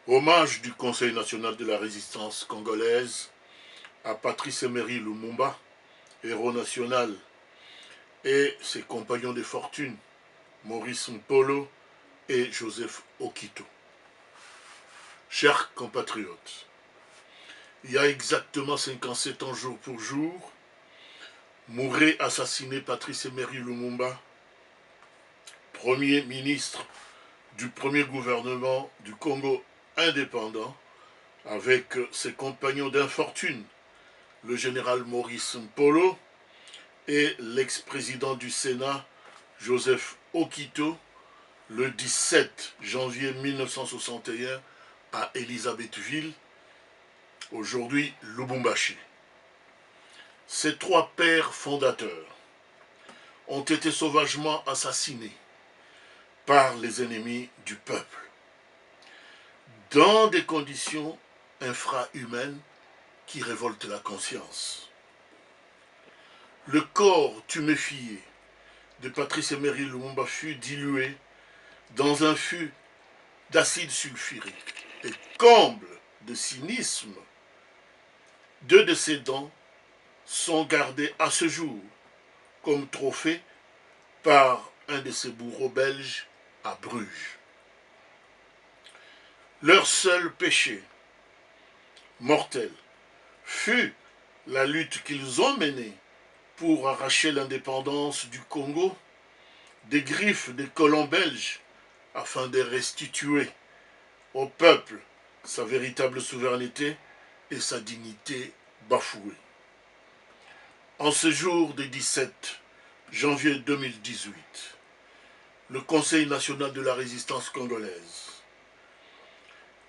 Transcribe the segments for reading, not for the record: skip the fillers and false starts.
Hommage du Conseil national de la résistance congolaise à Patrice Emery Lumumba, héros national, et ses compagnons de fortune, Maurice Mpolo et Joseph Okito. Chers compatriotes, il y a exactement 57 ans jour pour jour, mourait assassiné Patrice Emery Lumumba, premier ministre du premier gouvernement du Congo indépendant, avec ses compagnons d'infortune, le général Maurice Mpolo et l'ex-président du Sénat, Joseph Okito, le 17 janvier 1961 à Elisabethville, aujourd'hui Lubumbashi. Ces trois pères fondateurs ont été sauvagement assassinés par les ennemis du peuple, dans des conditions infrahumaines qui révoltent la conscience. Le corps tuméfié de Patrice Emery Lumumba fut dilué dans un fût d'acide sulfurique. Et comble de cynisme, 2 de ses dents sont gardées à ce jour comme trophée par un de ses bourreaux belges à Bruges. Leur seul péché mortel fut la lutte qu'ils ont menée pour arracher l'indépendance du Congo des griffes des colons belges afin de restituer au peuple sa véritable souveraineté et sa dignité bafouée. En ce jour du 17 janvier 2018, le Conseil national de la résistance congolaise,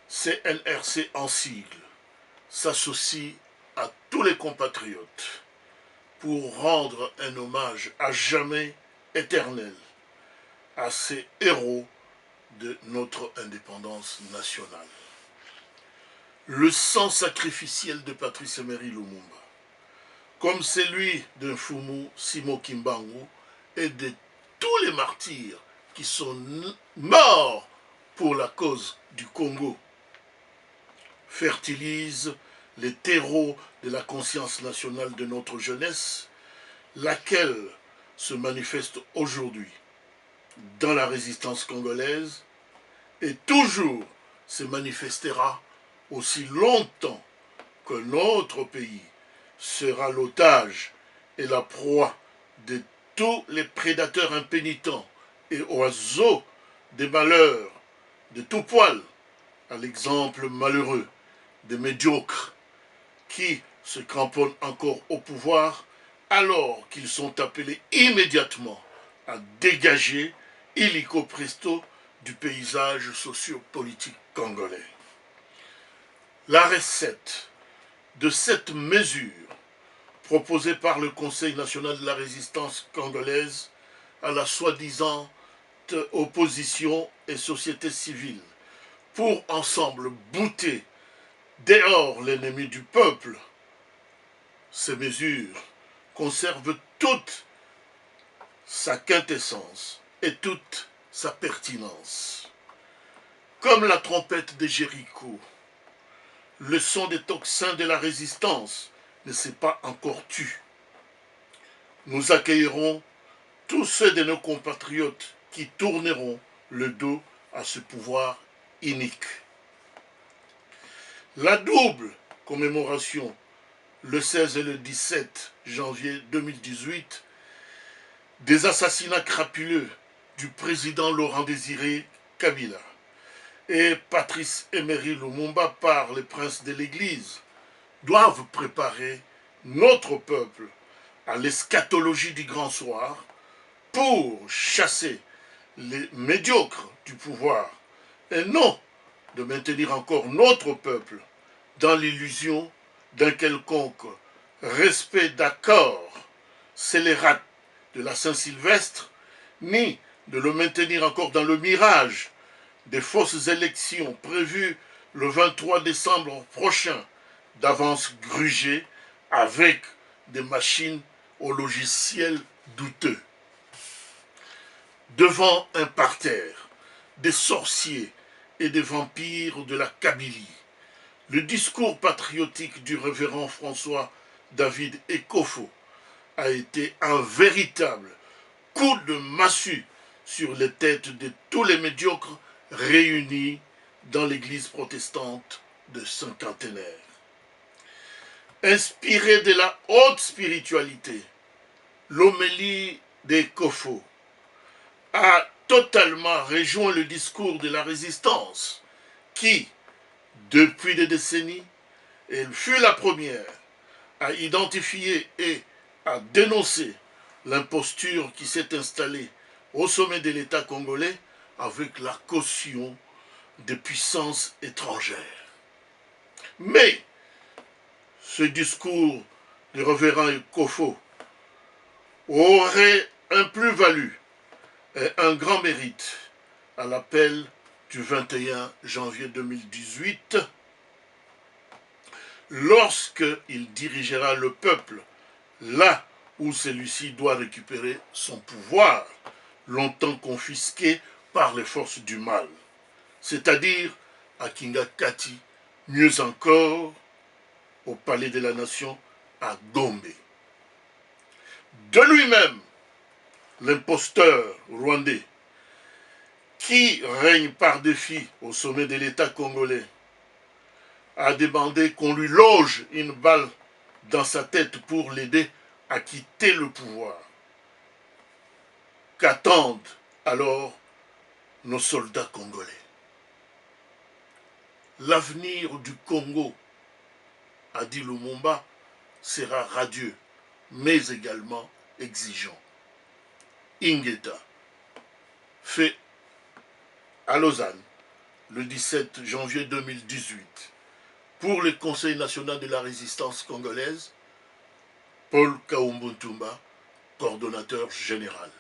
CNRC en sigle, s'associe à tous les compatriotes pour rendre un hommage à jamais éternel à ces héros de notre indépendance nationale. Le sang sacrificiel de Patrice Emery Lumumba, comme celui de Mfumu Simo Kimbangu et de tous les martyrs qui sont morts pour la cause du Congo, fertilise les terreaux de la conscience nationale de notre jeunesse, laquelle se manifeste aujourd'hui dans la résistance congolaise et toujours se manifestera aussi longtemps que notre pays sera l'otage et la proie de tous les prédateurs impénitents et oiseaux des malheurs de tout poil, à l'exemple malheureux des médiocres qui se cramponnent encore au pouvoir alors qu'ils sont appelés immédiatement à dégager illico presto du paysage sociopolitique congolais. La recette de cette mesure proposée par le Conseil national de la résistance congolaise à la soi-disant opposition et société civile pour ensemble bouter dehors l'ennemi du peuple, ces mesures conservent toute sa quintessence et toute sa pertinence. Comme la trompette de Jéricho, le son des tocsins de la résistance ne s'est pas encore tu. Nous accueillerons tous ceux de nos compatriotes qui tourneront le dos à ce pouvoir inique. La double commémoration, le 16 et le 17 janvier 2018, des assassinats crapuleux du président Laurent-Désiré Kabila et Patrice Emery Lumumba par les princes de l'Église doivent préparer notre peuple à l'eschatologie du grand soir pour chasser les médiocres du pouvoir et non de maintenir encore notre peuple dans l'illusion d'un quelconque respect d'accord scélérat de la Saint-Sylvestre, ni de le maintenir encore dans le mirage des fausses élections prévues le 23 décembre prochain, d'avance grugées avec des machines au logiciel douteux. Devant un parterre, des sorciers et des vampires de la Kabylie. Le discours patriotique du révérend François David Ekofo a été un véritable coup de massue sur les têtes de tous les médiocres réunis dans l'église protestante de Saint-Quentenaire. Inspiré de la haute spiritualité, l'homélie d'Ekofo a totalement rejoint le discours de la résistance qui, depuis des décennies, elle fut la première à identifier et à dénoncer l'imposture qui s'est installée au sommet de l'État congolais avec la caution des puissances étrangères. Mais ce discours du révérend Ekofo aurait un plus-value et un grand mérite à l'appel du 21 janvier 2018, lorsqu'il dirigera le peuple là où celui-ci doit récupérer son pouvoir, longtemps confisqué par les forces du mal, c'est-à-dire à Kingakati, mieux encore au Palais de la Nation à Gombe. De lui-même, l'imposteur rwandais, qui règne par défi au sommet de l'État congolais, a demandé qu'on lui loge une balle dans sa tête pour l'aider à quitter le pouvoir. Qu'attendent alors nos soldats congolais? L'avenir du Congo, a dit Lumumba, sera radieux, mais également exigeant. Ingeta, fait à Lausanne, le 17 janvier 2018, pour le Conseil national de la résistance congolaise, Paul Kaumbu Ntumba, coordonnateur général.